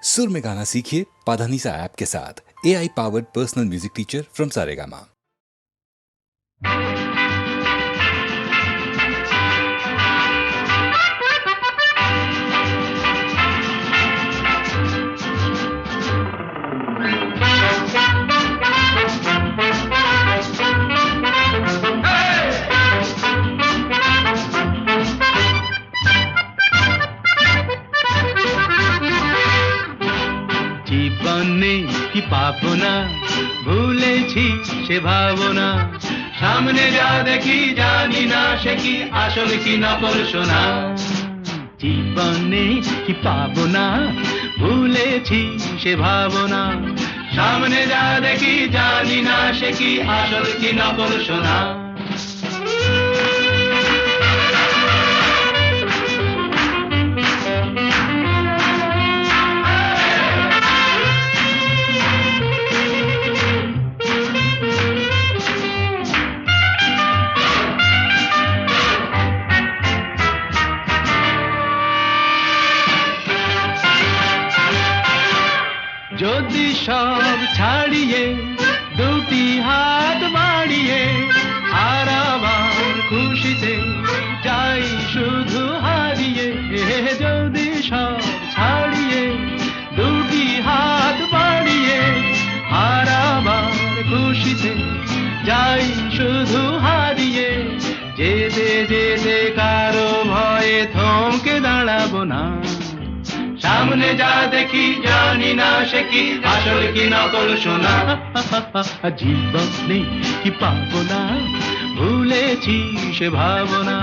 सुर में गाना सीखिए पाधानीसा ऐप के साथ। AI powered personal music teacher from Saregama. জীবনে কি পাবো না, ভুলেছি সে ভাবনা। সামনে যা দেখি জানি না সে কি আসল কি নকল সোনা। জীবনে কি পাবো না, ভুলেছি সে ভাবনা। সামনে যা দেখি জানি না সে কি আসল কি নকল সোনা। যদি সব ছাড়িয়ে দুটি হাত বাড়িয়ে আর আবার খুশিতে যাই শুধু হারিয়ে। যদি সব ছাড়িয়ে দুটি হাত বাড়িয়ে আর আবার খুশিতে যাই শুধু হারিয়ে। যেতে যেতে কারো ভয়ে থমকে দাঁড়াবো না। সামনে যা দেখি জানি না সে কি আসল কি নকল সোনা। জীবনে কি পাবো না, ভুলেছি সে ভাবনা।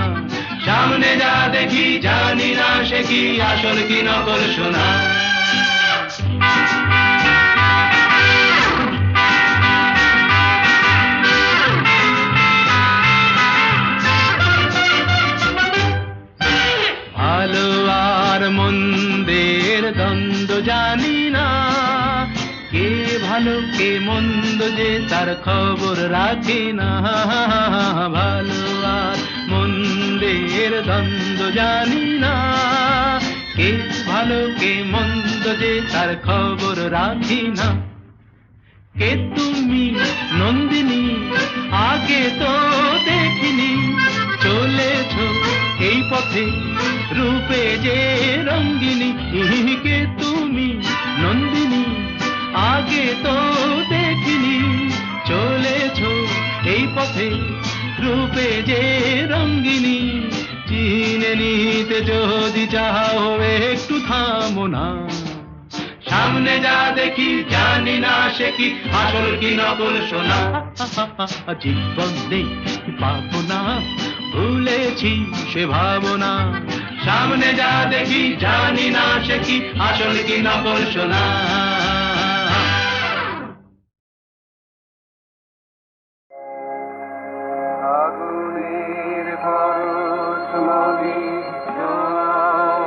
সামনে যা দেখি জানি না সে কি আসল কি নকল সোনা। ভালো আর মন্দের দ্বন্দ্ব জানি না, কে ভালো কে মন্দ যে তার খবর রাখি না। ভালো আর মন্দের দ্বন্দ্ব জানি না, কে ভালো কে মন্দ যে তার খবর রাখি না। কে তুমি নন্দিনী আগে তো দেখিনি, চলেছো এই পথে রূপে যে রঙ্গিনী। কে তুমি নন্দিনী আগে তো দেখিনি, চলেছো এই পথে রূপে যে রঙ্গিনী। চিনে নিতে যদি চাও একটু থামো না। সামনে যা দেখি জানি না সে কি আসল কি নকল সোনা। জীবনে কি পাবো না, ভুলেছি সে ভাবনা। সামনে যা দেখি জানি না সে কি আসল কি নকল সোনা। আগুনের পরশ মলি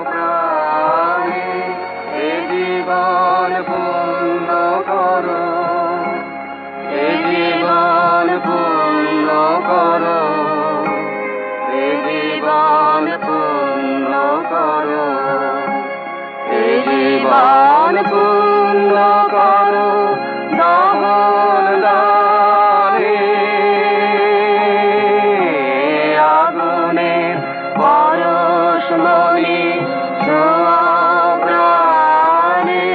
প্রাণে এ জীবন পূর্ণ করো, এ জীবন পূর্ণ করো, এ জীবন পূর্ণ করো, এ জীবন পূর্ণ করো। দমন দানে আগুনের পরশ মলি ছোঁয়া প্রাণে।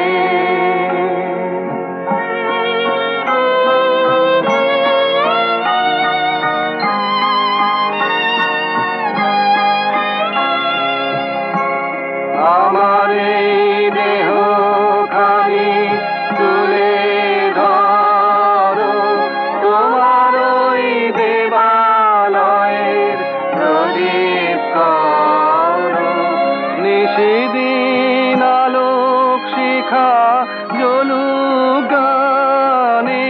আমার এই দেহ খানি তুলে ধরো, তোমার ওই দেবালয়ের প্রদীপ করো। নিশিদিন আলোক শিখা জ্বলুক গানে,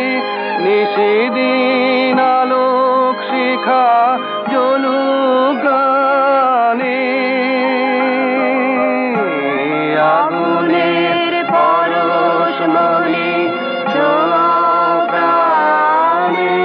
নিশিদিন আলোক শিখা জ্বলুক গানে। আগুনের পরশ মলি ছোঁয়া প্রাণে।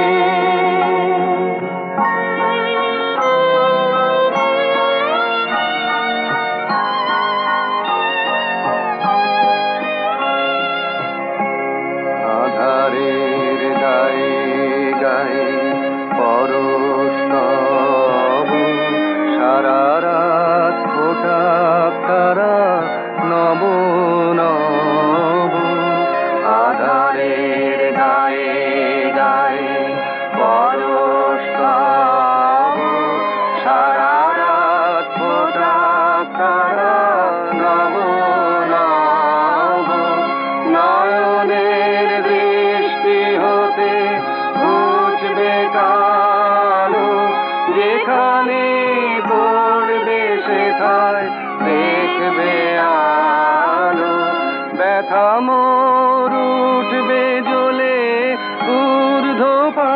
ব্যথা মোর উঠবে জ্বলে ঊর্ধ্বপানে,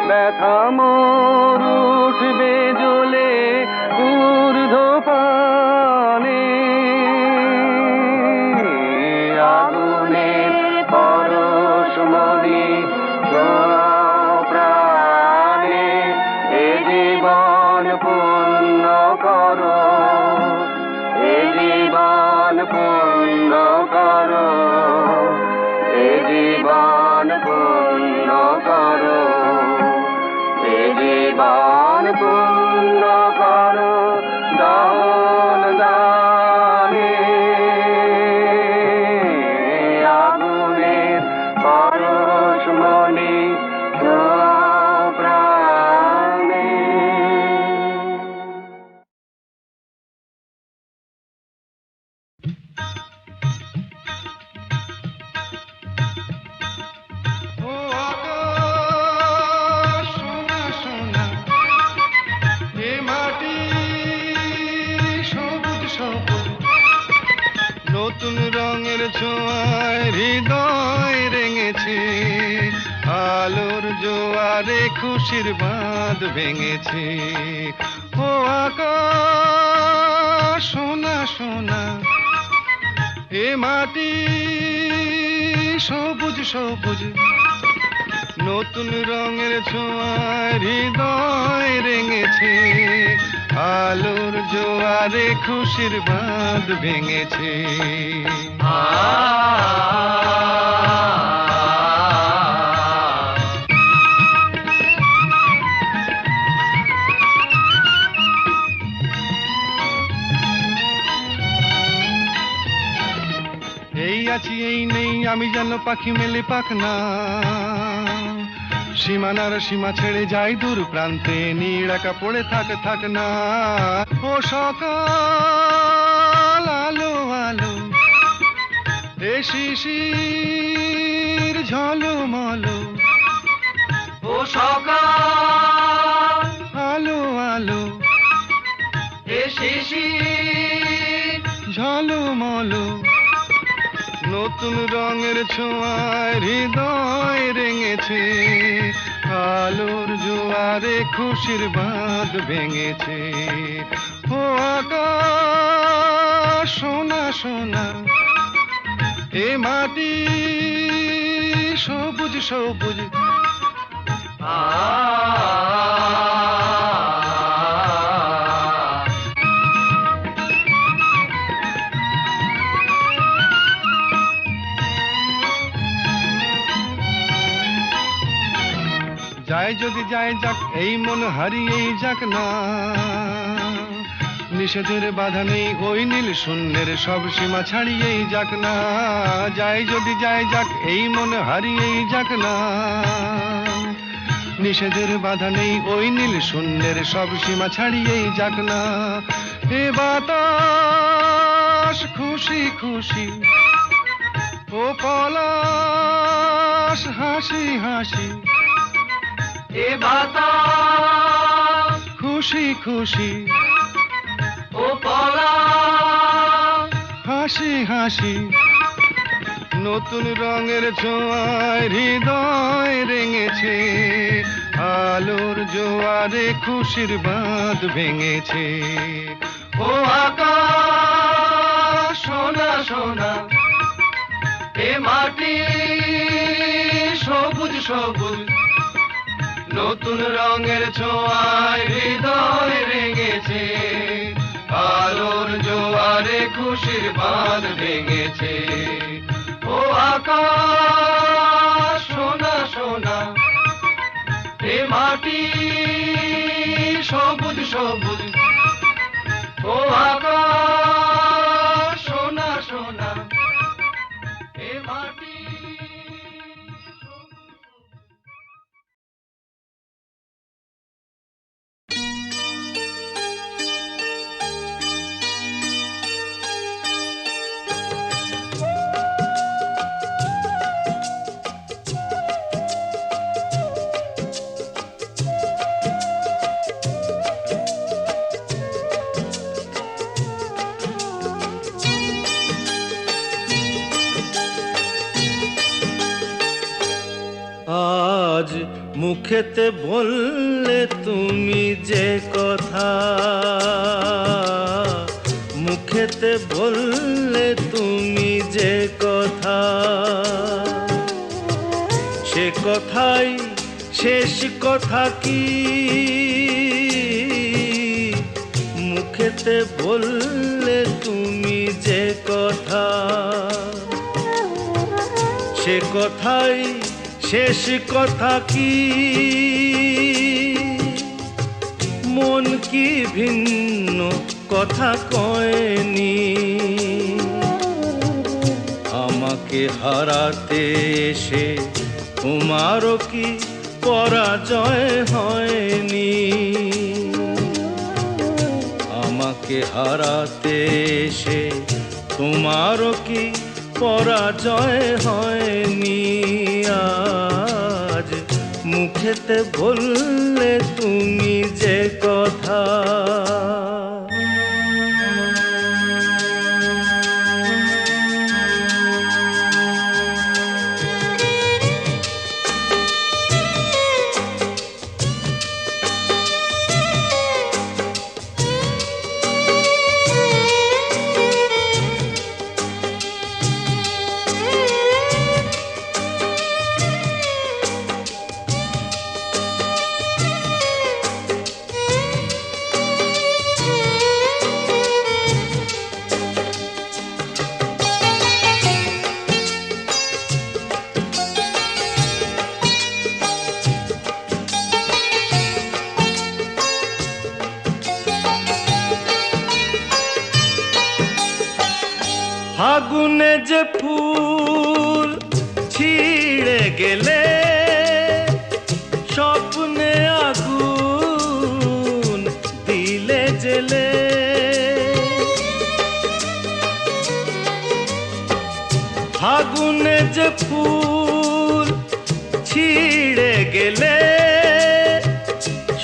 ব্যথা মোর উঠবে জ্বলে ঊর্ধ্বপানে। আগুনের পরশমণি ছোঁয়াও প্রাণে, এ জীবন পূর্ণ করো, এ জীবন পূর্ণ করো, এ জীবন পূর্ণ করো, এ জীবন পূর্ণ করো দান দানে। আগুনের পরশমণি ছোঁয়াও প্রাণে। ও আকাশ সোনা সোনা, এ মাটি সবুজ সবুজ, নতুন রঙের ছোঁয়ায় হৃদয় রেঙেছে, আলোর জোয়ারে খুশির বাঁধ ভেঙেছে। ও আকাশ সোনা সোনা, এ মাটি সবুজ সবুজ, নতুন রঙের ছোঁয়ায় হৃদয় রেঙেছে, আলোর জোয়ারে খুশির বাঁধ ভেঙেছে। এই আছি এই নেই আমি যেন পাখি মেলে পাখনা, সীমানার সীমা ছেড়ে যাই দূর প্রান্তে, নীড় একা পড়ে থাক না। ও সকাল আলো আলো, এ শিশির ঝলমলো, ও সকাল আলো আলো, এ শিশির ঝলমলো, নতুন রঙের ছোঁয়ায় হৃদয় রেঙেছে, আলোর জোয়ারে খুশির বাঁধ ভেঙেছে। ও আকাশ সোনা সোনা, এ মাটি সবুজ সবুজ, যায় যদি যায় যাক এই মন হারিয়েই যাক না, নিষেধের বাধা নেই ওই নীল শূন্যের সব সীমা ছাড়িয়েই যাক না। যায় যদি যায় যাক এই মন হারিয়েই যাক না, নিষেধের বাধা নেই ওই নীল শূন্যের সব সীমা ছাড়িয়েই যাক না। এ বাতাস খুশি খুশি, ও পলাশ হাসি হাসি, এ বাতাস খুশি খুশি, ও পলাশ হাসি হাসি, নতুন রঙের ছোঁয়ায় হৃদয় রেঙেছে, আলোর জোয়ারে খুশির বাঁধ ভেঙেছে। ও আকাশ সোনা সোনা, এ মাটি সবুজ সবুজ, নতুন রঙের ছোঁয়ায় হৃদয় রেঙেছে, আলোর জোয়ারে খুশির বাঁধ ভেঙেছে। ও আকাশ সোনা সোনা, এ মাটি সবুজ সবুজ, ও আকাশ সোনা সোনা, এ মাটি সবুজ সবুজ। মুখেতে বললে তুমি যে কথা, মুখেতে বললে তুমি যে কথা, সে কথাই শেষ কথা কি? মুখেতে বললে তুমি যে কথা, সে কথাই শেষ কথা কি? মন কি ভিন্ন কথা কয়নি? আমাকে হারাতে এসে তোমারও কি পরাজয় হয়নি? আমাকে হারাতে এসে তোমারও কি পরাজয় হয়নি? আজ মুখেতে বললে তুমি যে কথা। ফাগুনে যে ফুল ছিঁড়ে গেলে, স্বপ্নে আগুন দিলে জেলে। ফাগুনে যে ফুল ছিঁড়ে গেলে,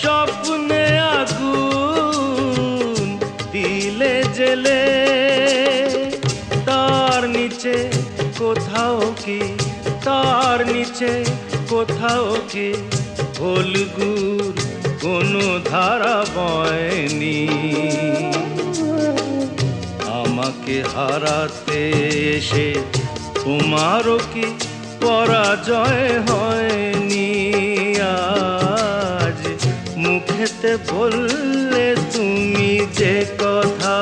স্বপ্নে আগুন দিলে জেলে। তার নিচে কোথাও কি, তার নিচে কোথাও কি ফলগুর কোনো ধারা বয়নি? আমাকে হারাতে এসে তোমারও কি পরাজয় হয়নি? আজ মুখেতে বললে তুমি যে কথা।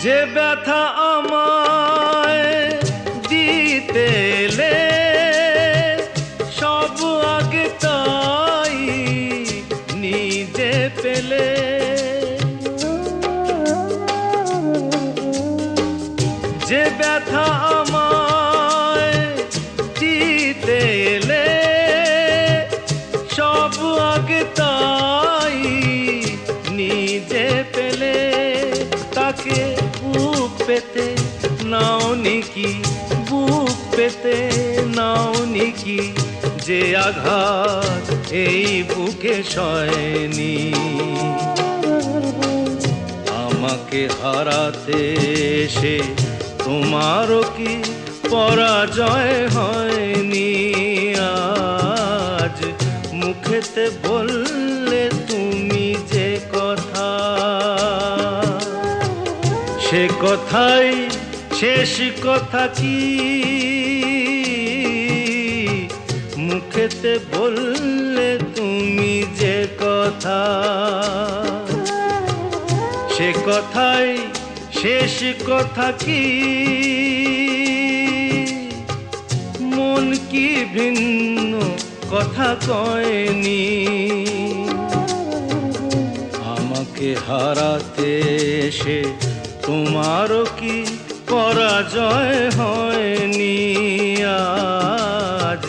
যে ব্যথা আমায় দিতে এলে, সব আগে তাই নিজে পেলে। যে ব্যথা আমায় দিতে এলে, সব আগে তাই নিজে পেলে। তাকে বুক পেতে নাও নিকি, বুক পেতে নাও নিকি, যে আঘাত এই বুকে সয়নি। আমাকে হারাতে এসে তোমারও কি পরাজয় হয়নি? আজ মুখেতে বললে তুমি যে কথা, সে কথাই শেষ কথা কি? মুখেতে বললে তুমি যে কথা, সে কথাই শেষ কথা কি? মন কি ভিন্ন কথা কয়নি? আমাকে হারাতে এসে তোমারও কি পরাজয় হয়নি? আজ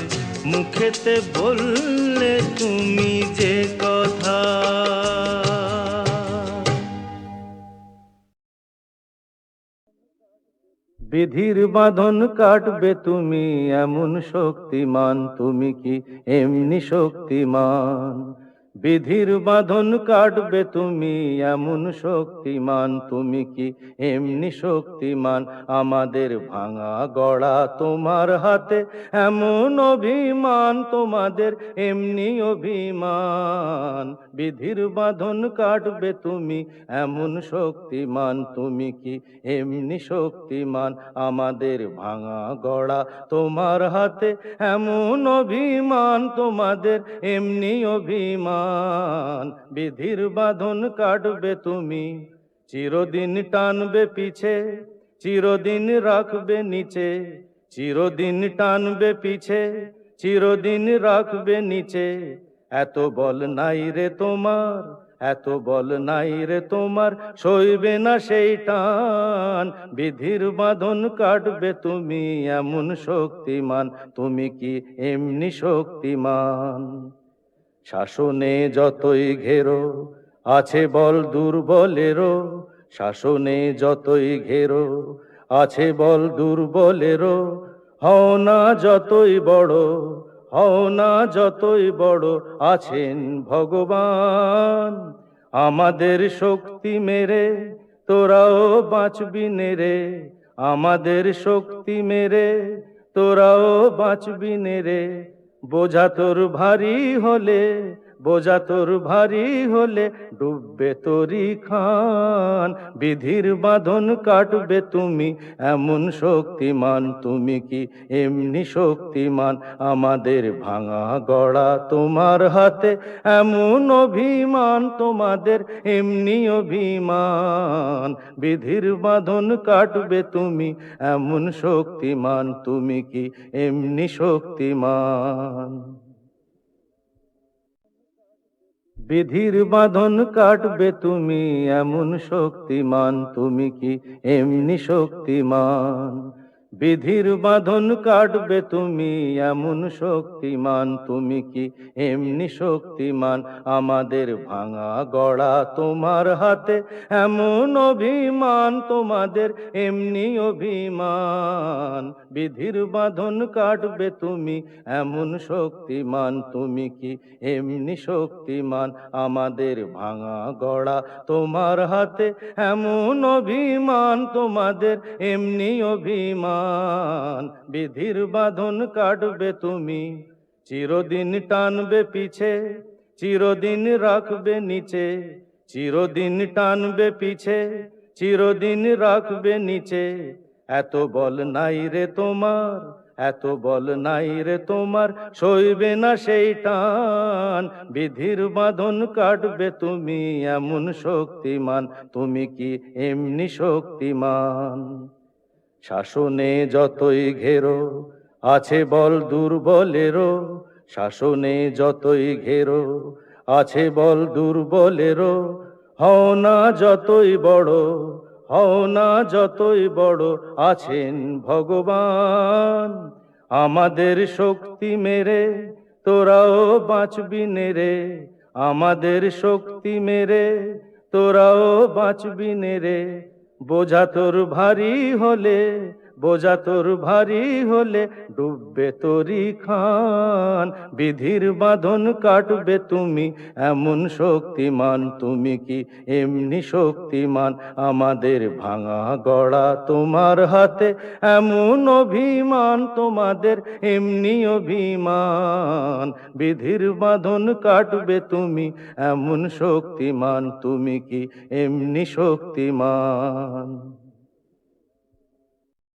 মুখেতে বললে তুমি যে বিধির বাঁধন কাটবে তুমি এমন শক্তিমান, তুমি কি এমনি শক্তিমান? বিধির বাঁধন কাটবে তুমি এমন শক্তিমান, তুমি কি এমনি শক্তিমান? আমাদের ভাঙা গড়া তোমার হাতে এমন অভিমান, তোমাদের এমনি অভিমান। বিধির বাঁধন কাটবে তুমি এমন শক্তিমান, তুমি কি এমনি শক্তিমান? আমাদের ভাঙা গড়া তোমার হাতে এমন অভিমান, তোমাদের এমনি অভিমান। বিধির বাঁধন কাটবে তুমি, চিরদিন টানবে পিছে, চিরদিন রাখবে নিচে। চিরদিন টানবে পিছে, চিরদিন রাখবে নিচে। এত বল নাই রে তোমার, এত বল নাই রে তোমার, সইবে না সেই টান। বিধির বাঁধন কাটবে তুমি এমন শক্তিমান, তুমি কি এমনি শক্তিমান? শাসনে যতই ঘেরো আছে বল দুর্বলেরও, শাসনে যতই ঘেরো আছে বল দুর্বলেরও। হও না যতই বড়, হও না যতই বড়, আছেন ভগবান। আমাদের শক্তি মেরে তোরাও বাঁচবি নেরে, আমাদের শক্তি মেরে তোরাও বাঁচবি নেরে। বোঝা তোর ভারী হলে, বোঝা তোর ভারী হলে, ডুববে তোরি খান। বিধির বাঁধন কাটবে তুমি এমন শক্তিমান, তুমি কি এমনি শক্তিমান? আমাদের ভাঙা গড়া তোমার হাতে এমন অভিমান, তোমাদের এমনি অভিমান। বিধির বাঁধন কাটবে তুমি এমন শক্তিমান, তুমি কি এমনি শক্তিমান? বিধির বাঁধন কাটবে তুমি এমন শক্তিমান, তুমি কি এমনি শক্তিমান? বিধির বাঁধন কাটবে তুমি এমন শক্তিমান, তুমি কি এমনি শক্তিমান? আমাদের ভাঙা গড়া তোমার হাতে এমন অভিমান, তোমাদের এমনি অভিমান। বিধির বাঁধন কাটবে তুমি এমন শক্তিমান, তুমি কি এমনি শক্তিমান? আমাদের ভাঙা গড়া তোমার হাতে এমন অভিমান, তোমাদের এমনি অভিমান। বিধির বাঁধন কাটবে তুমি, চিরদিন টানবে পিছে, চিরদিন রাখবে নিচে। চিরদিন টানবে পিছে, চিরদিন রাখবে নিচে। এত বল নাই রে তোমার, এত বল নাই রে তোমার, সইবে না সেই টান। বিধির বাঁধন কাটবে তুমি এমন শক্তিমান, তুমি কি এমনি শক্তিমান? শাসনে যতই ঘেরো আছে বল দুর্বলেরও, শাসনে যতই ঘেরো আছে বল দুর্বলেরও। হও না যতই বড়, হও না যতই বড়, আছেন ভগবান। আমাদের শক্তি মেরে তোরাও বাঁচবি নেরে, আমাদের শক্তি মেরে তোরাও বাঁচবি নেরে। বোঝা তোর ভারী হলে, বোঝা তোর ভারী হলে, ডুববে তোরি খান। বিধির বাঁধন কাটবে তুমি এমন শক্তিমান, তুমি কি এমনি শক্তিমান? আমাদের ভাঙা গড়া তোমার হাতে এমন অভিমান, তোমাদের এমনি অভিমান। বিধির বাঁধন কাটবে তুমি এমন শক্তিমান, তুমি কি এমনি শক্তিমান?